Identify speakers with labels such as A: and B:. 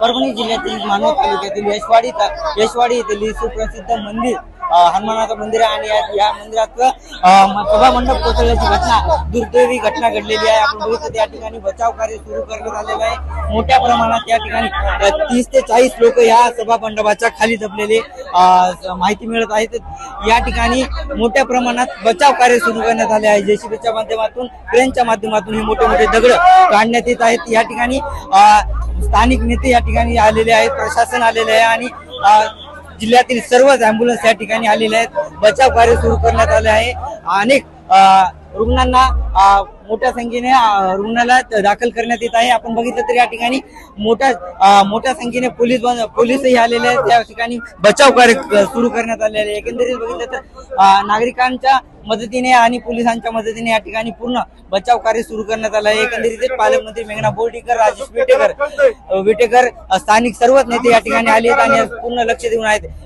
A: परभणी जिल्ह्यातील मानवत तालुक्यातील यशवाडी येथील सुप्रसिद्ध मंदिर हनुमानाचं मंदिर आहे आणि या मंदिरात सभा मंडप कोसळल्याची घटना दुर्दैवी घटना घडलेली आहे। आपण बघितलं त्या ठिकाणी बचाव कार्य सुरू करण्यात आलेलं आहे। मोठ्या प्रमाणात या ठिकाणी 30 ते 40 लोक या सभा मंडपाच्या खाली दबलेले माहिती मिळत आहेत। या ठिकाणी मोठ्या प्रमाणात बचाव कार्य सुरू करण्यात आले आहे। जेसीबीच्या माध्यमातून क्रेनच्या माध्यमातून हे मोठे मोठे दगड काढण्यात येत आहेत। या ठिकाणी स्थानिक नेते या ठिकाणी आलेले आहेत, प्रशासन आलेले आहे आणि जिल्ह्यातील सर्वच अँब्युलन्स या ठिकाणी आलेले आहेत। बचाव कार्य सुरू करण्यात आले आहे। अनेक रुग्णांना मोठ्या संख्येने रुग्णालयात दाखल करण्यात येत आहे। आपण बघितलं तर या ठिकाणी मोठ्या संख्येने पोलीसही आलेले आहेत। त्या ठिकाणी बचाव कार्य सुरू करण्यात आलेले आहे। एकंदरीत बघितलं तर नागरिकांच्या मदतीने आणि पोलिसांच्या मदतीने या ठिकाणी पूर्ण बचाव कार्य सुरू करण्यात आलं आहे। एकंदरीत पालकमंत्री मेघना बोर्डीकर, राजेश विटेकर स्थानिक सर्वच नेते या ठिकाणी आले आहेत आणि पूर्ण लक्ष देऊन आहेत।